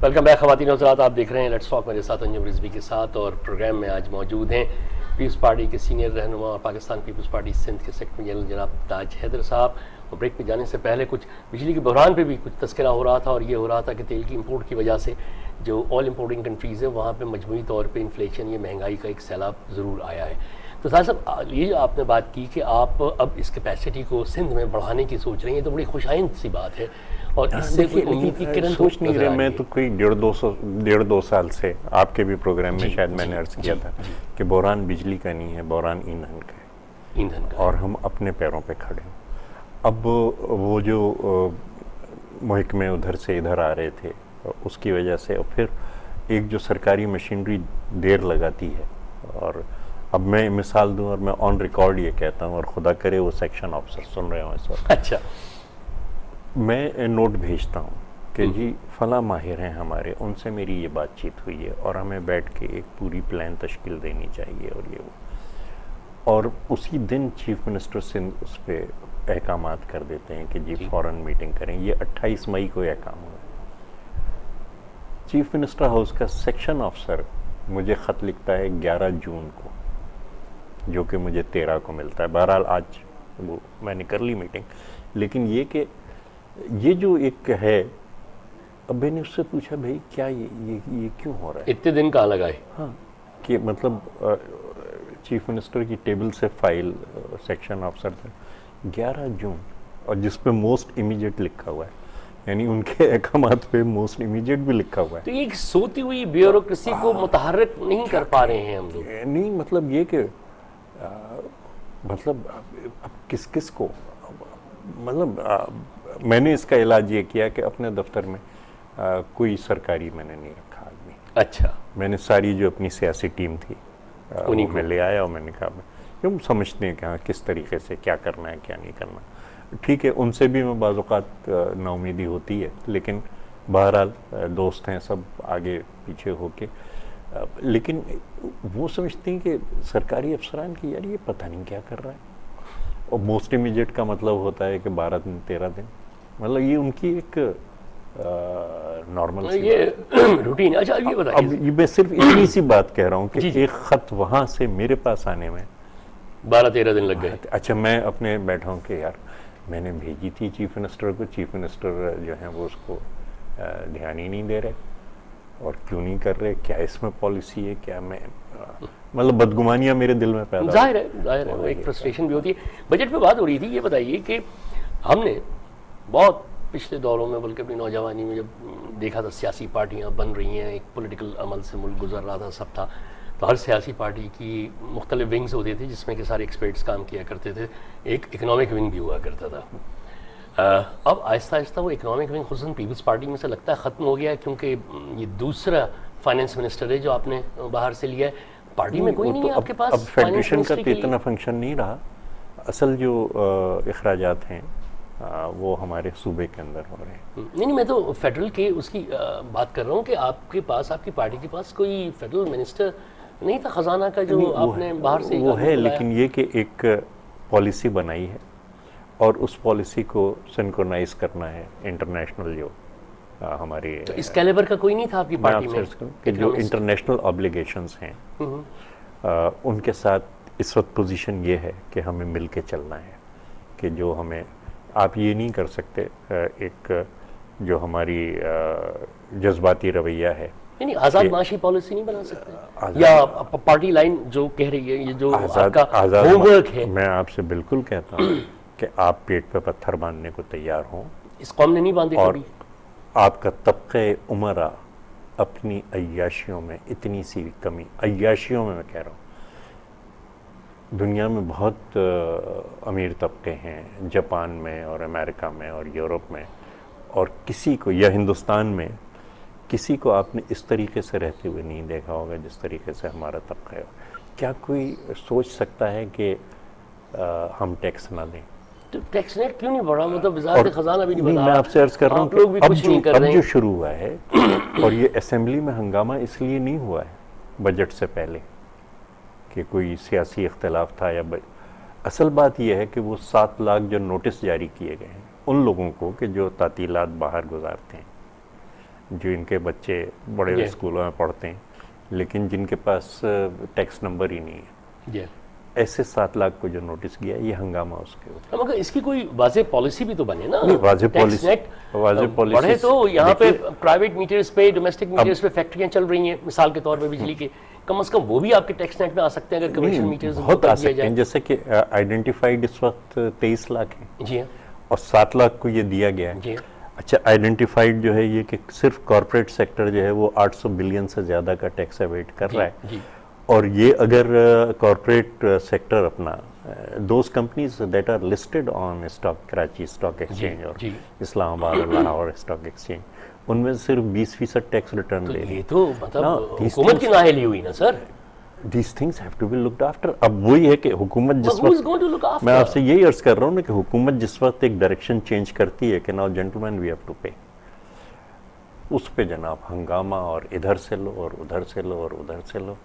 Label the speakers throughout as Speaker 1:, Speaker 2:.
Speaker 1: Welcome back ख़वातीन और हज़रात, आप देख रहे हैं लेट्स टॉक मेरे साथ अंजुम रिजवी के साथ। और प्रोग्राम में आज मौजूद हैं पीपल्स पार्टी के सीनियर रहनुमा और पाकिस्तान पीपल्स पार्टी सिंध के सेक्रेटरी जनरल जनाब ताज हैदर साहब। और ब्रेक पे जाने से पहले कुछ बिजली के बहरान पे भी कुछ तस्करा हो रहा था, और ये हो रहा था कि तेल की इंपोर्ट की वजह से जो ऑयल इंपोर्टिंग कंट्रीज़ हैं वहाँ पे मजमूई तौर पे इन्फ्लेशन, ये महंगाई का एक सैलाब ज़रूर आया है। तो साहब साहब, ये जो आपने बात की कि आप अब इस कैपेसिटी को सिंध में बढ़ाने की सोच रही हैं, तो बड़ी खुशाइंद सी बात है और इससे कोई उम्मीद की किरण
Speaker 2: सोच नहीं रहे। मैं तो कोई 1.5-2 साल से आपके भी प्रोग्राम में शायद मैंने अर्ज किया था कि बहरान बिजली का नहीं है, बहरान ईंधन का है,
Speaker 1: ईंधन का,
Speaker 2: और हम अपने पैरों पे खड़े हैं। अब वो जो महकमे उधर से इधर आ रहे थे उसकी वजह से, और फिर एक जो सरकारी मशीनरी देर लगाती है, और अब मैं मिसाल दूं और मैं ऑन रिकॉर्ड ये कहता हूं, और खुदा करे वो सेक्शन ऑफिसर सुन रहे हो इस वक्त।
Speaker 1: अच्छा,
Speaker 2: मैं नोट भेजता हूँ कि जी फला माहिर हैं हमारे, उनसे मेरी ये बातचीत हुई है और हमें बैठ के एक पूरी प्लान तश्कील देनी चाहिए और ये वो, और उसी दिन चीफ मिनिस्टर सिंध उस पर अहकामात कर देते हैं कि जी फ़ौरन मीटिंग करें। ये 28 मई को अहकाम हुआ। चीफ मिनिस्टर हाउस का सेक्शन ऑफिसर मुझे ख़त लिखता है 11 जून को, जो कि मुझे 13 को मिलता है। बहरहाल आज वो मैंने कर ली मीटिंग, लेकिन ये कि ये जो एक है, अब मैंने उससे पूछा भाई क्या ये क्यों हो रहा है,
Speaker 1: इतने दिन कहाँ लगाए?
Speaker 2: हाँ, कि मतलब चीफ मिनिस्टर की टेबल से फाइल सेक्शन ऑफिसर था 11 जून, और जिस पे मोस्ट इमीडिएट लिखा हुआ है, यानी उनके अहकामात पे मोस्ट इमीडिएट भी लिखा हुआ है।
Speaker 1: तो ये सोती हुई ब्यूरोक्रेसी को मुतहर्रिक नहीं कर पा रहे हैं हम लोग।
Speaker 2: नहीं, मतलब ये कि मतलब अब किस को, मतलब मैंने इसका इलाज ये किया कि अपने दफ्तर में कोई सरकारी मैंने नहीं रखा आदमी।
Speaker 1: अच्छा,
Speaker 2: मैंने सारी जो अपनी सियासी टीम थी उन्हीं में ले आया, और मैंने कहा क्यों समझते हैं कि हाँ किस तरीके से क्या करना है क्या नहीं करना। ठीक है, उनसे भी मैं बाज़ औक़ात नाउमीदी होती है, लेकिन बहरहाल दोस्त हैं सब आगे पीछे होके, लेकिन वो समझते हैं कि सरकारी अफसरान की यार ये पता नहीं क्या कर रहा है। और मोस्ट इमीडिएट का मतलब होता है कि 12 दिन 13 दिन, मतलब ये उनकी एक नॉर्मल
Speaker 1: ये रूटीन। अच्छा, ये बताइए,
Speaker 2: अब ये मैं सिर्फ इतनी सी बात कह रहा हूँ कि एक ख़त वहाँ से मेरे पास आने में
Speaker 1: 12-13 दिन लग गए।
Speaker 2: अच्छा, मैं अपने बैठा हूँ कि यार मैंने भेजी थी चीफ मिनिस्टर को, चीफ मिनिस्टर जो है वो उसको ध्यान ही नहीं दे रहे, और क्यों नहीं कर रहे, क्या इसमें पॉलिसी है, क्या मैं मतलब बदगुमानियाँ मेरे दिल में पैदा,
Speaker 1: जाहिर है वो एक फ्रस्ट्रेशन भी होती है। बजट पे बात हो रही थी, ये बताइए कि हमने बहुत पिछले दौरों में, बल्कि अपनी नौजवानी में जब देखा था सियासी पार्टियाँ बन रही हैं, एक पॉलिटिकल अमल से मुल्क गुजर रहा था, सब था, तो हर सियासी पार्टी की मुख्तलिफ विंग्स होती थी जिसमें कि सारे एक्सपर्ट्स काम किया करते थे। एक इकनॉमिक विंग भी हुआ करता था। अब आहिस्ता आहिस्ता वो इकनॉमिक विंग खुसूसन पीपल्स पार्टी में से लगता है ख़त्म हो गया है, क्योंकि ये दूसरा फाइनेंस मिनिस्टर है जो आपने बाहर से लिया है। पार्टी में कोई नहीं है आपके पास।
Speaker 2: अब फेडरेशन का तो इतना फंक्शन नहीं रहा। असल जो अखराजात हैं वो हमारे सूबे के अंदर हो रहे हैं।
Speaker 1: नहीं, मैं तो फेडरल के उसकी बात कर रहा हूँ कि आपके पास, आपकी पार्टी के पास कोई फेडरल मिनिस्टर नहीं था खजाना का जो आपने बाहर से
Speaker 2: वो है, लेकिन ये कि एक पॉलिसी बनाई है और उस पॉलिसी को सिंक्रोनाइज करना है इंटरनेशनल जो हमारी,
Speaker 1: तो इस कैलिबर का कोई नहीं था आपकी पार्टी में
Speaker 2: कि जो इंटरनेशनल ऑब्लिगेशंस हैं उनके साथ इस वक्त पोजीशन ये है कि हमें मिल के चलना है, कि जो हमें, आप ये नहीं कर सकते एक जो हमारी जज्बाती रवैया है,
Speaker 1: यानी आज़ाद माशी पॉलिसी नहीं बना सकते, या पार्टी लाइन जो कह रही है, ये जो आपका होमवर्क है।
Speaker 2: मैं आपसे बिल्कुल कहता हूँ कि आप पेट पे पत्थर बांधने को तैयार हों।
Speaker 1: इस कौम ने नहीं बांधे
Speaker 2: और
Speaker 1: कभी।
Speaker 2: आपका तबक़े उमरा अपनी अय्याशियों में इतनी सी कमी, अय्याशियों में मैं कह रहा हूँ, दुनिया में बहुत अमीर तबके हैं, जापान में और अमेरिका में और यूरोप में, और किसी को, या हिंदुस्तान में किसी को आपने इस तरीके से रहते हुए नहीं देखा होगा जिस तरीके से हमारा तबका है। क्या कोई सोच सकता है कि हम टैक्स ना दें?
Speaker 1: तो टैक्स रेट क्यों नहीं बढ़ा? मतलब वज़ारत खजाना भी नहीं बढ़ा।
Speaker 2: मैं आपसे अर्ज कर रहा हूँ
Speaker 1: लोग भी कुछ नहीं कर रहे हैं।
Speaker 2: जो शुरू हुआ है और ये असेंबली में हंगामा इसलिए नहीं हुआ है बजट से पहले कि कोई सियासी इख्तलाफ था, या असल बात यह है कि वो 7 लाख जो नोटिस जारी किए गए हैं उन लोगों को कि जो तातीलात बाहर गुजारते हैं, जो इनके बच्चे बड़े
Speaker 1: जी।
Speaker 2: स्कूलों में पढ़ते हैं, लेकिन जिनके पास टैक्स नंबर ही नहीं है,
Speaker 1: जी।
Speaker 2: ऐसे 7 लाख को जो नोटिस किया, ये हंगामा उसके ऊपर।
Speaker 1: मगर इसकी कोई वाज़ेह पॉलिसी भी तो बने ना।
Speaker 2: नहीं, वाज़ेह
Speaker 1: टैक्स
Speaker 2: पॉलिसी-
Speaker 1: नेट
Speaker 2: वाज़ेह पॉलिसी
Speaker 1: बढ़े तो यहाँ पे
Speaker 2: देखिए-
Speaker 1: प्राइवेट मीटर्स पे, डोमेस्टिक मीटर्स पे फैक्ट्रियाँ चल रही हैं, मिसाल के तौर पे बिजली के, कम से कम वो भी आपके टैक्स नेट में आ सकते हैं अगर कमर्शियल
Speaker 2: नहीं,
Speaker 1: मीटर्स
Speaker 2: बहुत आ सकते हैं। जैसे कि आइडेंटिफाइड इस वक्त 23 लाख है
Speaker 1: जी हाँ,
Speaker 2: और 7 लाख को ये दिया गया है।
Speaker 1: जी हाँ,
Speaker 2: अच्छा, आइडेंटिफाइड जो है ये कि सिर्फ कॉर्पोरेट सेक्टर जो है वो 800 बिलियन से ज़्यादा का टैक्स एवेड कर रहा है।
Speaker 1: जी।
Speaker 2: और ये अगर कॉर्पोरेट सेक्टर अपना those companies that are listed on stock, Karachi stock exchange और
Speaker 1: जी।
Speaker 2: इस्लामाबाद और लाहौर स्टॉक एक्सचेंज, उनमें सिर्फ 20% टैक्स रिटर्न
Speaker 1: तो
Speaker 2: दे
Speaker 1: ये तो मतलब
Speaker 2: ना, these
Speaker 1: हुकूमत की
Speaker 2: things-
Speaker 1: नाअहली हुई ना सर।
Speaker 2: These things have to be looked after. अब वही है कि हुकूमत जिस
Speaker 1: Who is
Speaker 2: वक्त,
Speaker 1: going to look after?
Speaker 2: मैं आपसे यही अर्ज कर रहा हूँ ना कि हुकूमत जिस वक्त एक डायरेक्शन चेंज करती है कि now gentleman we have to pay, उस पे जनाब हंगामा और इधर से लो और उधर से लो और उधर से लो।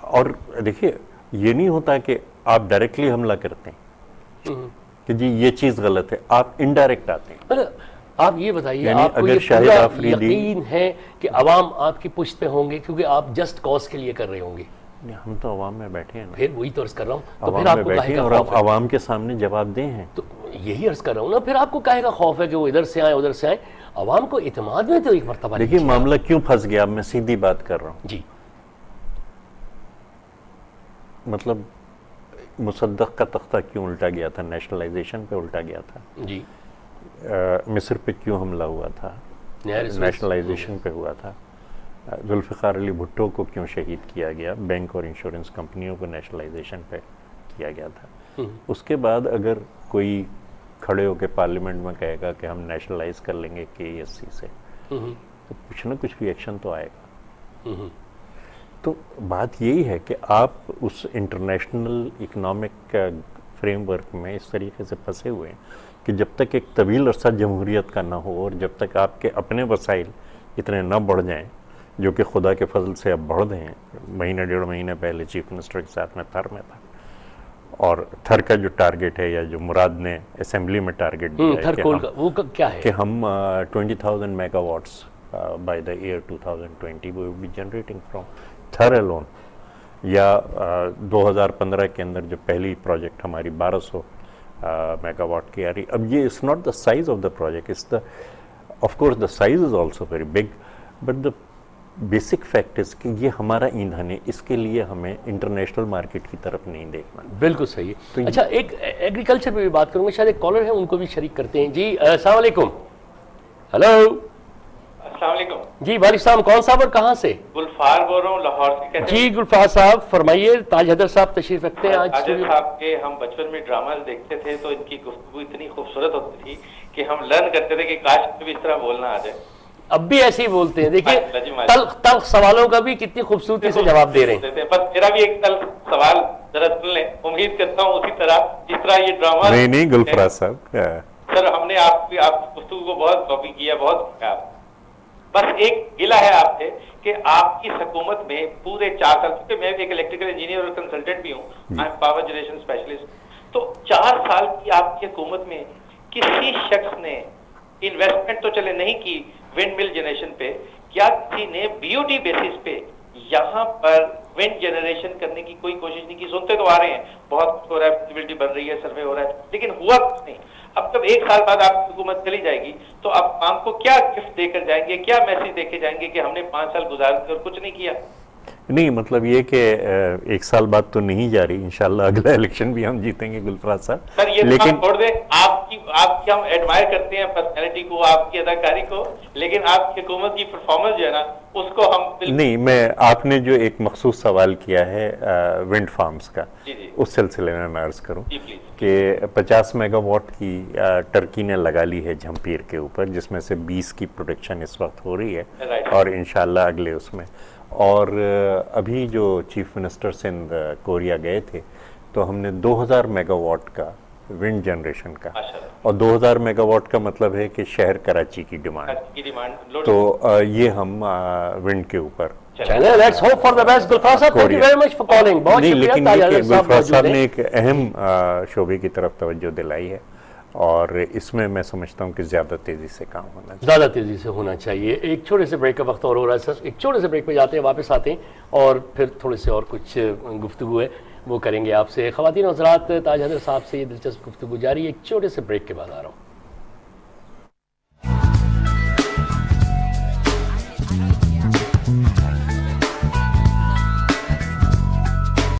Speaker 2: और देखिए, ये नहीं होता कि आप डायरेक्टली हमला करते हैं कि जी ये चीज़ गलत है, आप इनडायरेक्ट आते हैं।
Speaker 1: मतलब आप ये बताइए,
Speaker 2: यानी
Speaker 1: आपको
Speaker 2: अगर
Speaker 1: ये
Speaker 2: शाहिद
Speaker 1: पूरा
Speaker 2: आफरीदी-
Speaker 1: यकीन है कि अवाम आपकी पुश्त पे होंगे क्योंकि आप जस्ट कॉज के लिए कर रहे होंगे?
Speaker 2: नहीं, हम तो अवाम में बैठे हैं ना,
Speaker 1: फिर वही तो अर्ज कर रहा हूँ, तो
Speaker 2: अवाम
Speaker 1: फिर
Speaker 2: में
Speaker 1: आपको
Speaker 2: बैठे
Speaker 1: काहे
Speaker 2: हैं
Speaker 1: का
Speaker 2: और
Speaker 1: खौफ
Speaker 2: आप
Speaker 1: है?
Speaker 2: अवाम के सामने जवाबदेह हैं।
Speaker 1: तो यही अर्ज कर रहा हूँ ना, फिर आपको काहे का खौफ है कि वो इधर से आए उधर से आए? अवाम को इत्मीनान में तो एक मरतबा
Speaker 2: देखिए,
Speaker 1: लीजिए।
Speaker 2: मामला क्यों फंस गया, अब मैं सीधी बात कर रहा हूँ।
Speaker 1: जी
Speaker 2: मतलब मुसद्दक का तख्ता क्यों उल्टा गया था, नेशनलाइजेशन पे उल्टा गया था।
Speaker 1: जी,
Speaker 2: मिस्र पे क्यों हमला हुआ था,
Speaker 1: न्याय रिसोर्स-
Speaker 2: नेशनलाइजेशन पे हुआ था। जुल्फ़िकार अली भुट्टो को क्यों शहीद किया गया, बैंक और इंश्योरेंस कंपनियों को नेशनलाइजेशन पे किया गया था। उसके बाद अगर कोई खड़े होकर पार्लियामेंट में कहेगा कि हम नेशनलाइज कर लेंगे KESC से, तो कुछ ना कुछ रिएक्शन तो आएगा। तो बात यही है कि आप उस इंटरनेशनल इकोनॉमिक फ्रेमवर्क में इस तरीके से फंसे हुए हैं कि जब तक एक तवील अरसा जमहूरियत का ना हो और जब तक आपके अपने वसाइल इतने ना बढ़ जाएं, जो कि खुदा के फजल से अब बढ़ गए हैं। महीने 1.5 महीने पहले चीफ मिनिस्टर के साथ में थर में था, और थर का जो टारगेट है या जो मुराद ने असेंबली में टारगेट दिया है
Speaker 1: थर
Speaker 2: कि
Speaker 1: कोल
Speaker 2: हम-
Speaker 1: का वो क्या है?
Speaker 2: कि हम 20,000 megawatts by the year 2020 we will be generating from Thar alone, या 2015 के अंदर जो पहली प्रोजेक्ट हमारी 1200 मेगावाट की आ रही। अब ये it's not the size of the project, it's the, of course the size is also very big, but the basic fact is कि ये हमारा ईंधन है, इसके लिए हमें इंटरनेशनल मार्केट की तरफ नहीं देखना।
Speaker 1: बिल्कुल सही है।
Speaker 2: तो
Speaker 1: अच्छा, एक एग्रीकल्चर पे भी बात करूंगा, शायद एक कॉलर है उनको भी शरीक करते हैं। जी अस्सलाम वालेकुम। हेलो
Speaker 3: अस्सलाम वालेकुम।
Speaker 1: जी, वालिक सलाम। कौन साहब और कहाँ से?
Speaker 3: गुलफार बोल रहा हूँ, लाहौर से। कैसे
Speaker 1: जी गुलफार साहब फरमाइए। ताज हैदर साहब तशरीफ रखते हैं आज
Speaker 3: आदिल
Speaker 1: स्टूडियो में।
Speaker 3: साहब के हम बचपन में ड्रामा देखते थे तो इनकी गुफ्तगू इतनी खूबसूरत होती थी कि हम लर्न करते थे कि काश भी इस तरह बोलना आ जाए।
Speaker 1: अब भी ऐसे ही बोलते हैं। देखिए
Speaker 3: माशाल्लाह जी, माशाल्लाह।
Speaker 1: तल्ख तल्ख सवालों का भी कितनी खूबसूरती से जवाब दे रहे हैं।
Speaker 3: बस मेरा भी एक कल सवाल जरा सुन लें, उम्मीद करता हूँ उसी तरह जिस तरह ये ड्रामा।
Speaker 2: नहीं गुलफराज साहब,
Speaker 3: सर, हमने आपकी गुफ्तगू को बहुत कॉपी किया, बहुत किया। बस एक गिला है आपसे कि आपकी हुकूमत में पूरे 4 साल, क्योंकि मैं एक इलेक्ट्रिकल इंजीनियर और कंसल्टेंट भी हूँ, I am power generation specialist, तो 4 साल की आपकी हुकूमत में किसी शख्स ने इन्वेस्टमेंट तो चले नहीं की विंड मिल जनरेशन पे, क्या किसी ने BOT बेसिस पे यहाँ पर विंड जनरेशन करने की कोई कोशिश नहीं की? सुनते तो आ रहे हैं बहुत कुछ हो रहा है, फिजिबिलिटी बन रही है, सर्वे हो रहा है, लेकिन हुआ कुछ नहीं। अब जब 1 साल बाद आपकी हुकूमत चली जाएगी तो आप आम को क्या गिफ्ट देकर जाएंगे, क्या मैसेज देके जाएंगे कि हमने 5 साल गुजार कर कुछ नहीं किया?
Speaker 2: नहीं मतलब ये कि 1 साल बाद तो नहीं जा रही, इंशाल्लाह अगला इलेक्शन भी हम जीतेंगे गुलफराज साहब।
Speaker 3: सर ये
Speaker 2: लेकिन
Speaker 3: छोड़ दें, आपकी हम एडमायर करते हैं पर्सनैलिटी को, आपकी अदाकारी को, लेकिन आपकी हुकूमत की परफॉर्मेंस जो है ना उसको हम
Speaker 2: नहीं, मैं आपने जो एक मखसूस सवाल किया है विंड फार्म्स का,
Speaker 3: जी जी
Speaker 2: उस सिलसिले में मैं अर्ज करूं
Speaker 3: जी प्लीज।
Speaker 2: कि 50 मेगावाट की टर्की ने लगा ली है झंपीर के ऊपर, जिसमें से 20 की प्रोडक्शन इस वक्त हो रही है
Speaker 3: राइट।
Speaker 2: और इंशाल्लाह अगले उसमें। और अभी जो चीफ मिनिस्टर सिंध कोरिया गए थे तो हमने 2000 मेगावाट का विंड जनरेशन का,
Speaker 3: माशाल्लाह।
Speaker 2: और 2000 मेगावाट का मतलब है कि शहर कराची की डिमांड,
Speaker 3: की डिमांड लोड।
Speaker 2: तो ये हम विंड के ऊपर।
Speaker 1: चलिए, let's hope for the best. Gulfar साहब, thank you very much for calling. बहुत
Speaker 2: नहीं,
Speaker 1: शुक्रिया।
Speaker 2: लेकिन
Speaker 1: ताज
Speaker 2: ये कि
Speaker 1: हैदर साहब
Speaker 2: गुलफराज साहब
Speaker 1: मौजूद
Speaker 2: ने
Speaker 1: हैं।
Speaker 2: एक अहम शोबे की तरफ तवज्जो दिलाई है, और इसमें मैं समझता हूँ कि ज़्यादा तेज़ी से काम होना चाहिए।
Speaker 1: ज़्यादा तेज़ी से होना चाहिए। एक छोटे से ब्रेक का वक्त और हो रहा है सर, एक छोटे से ब्रेक पे जाते हैं, वापस आते हैं और फिर थोड़े से और कुछ गुफ्तगू है वो करेंगे आपसे। ख़वातीन और हज़रात, ताज हैदर साहब से ये दिलचस्प गुफ्तगू जारी है, एक छोटे से ब्रेक के बाद आ रहा हूँ।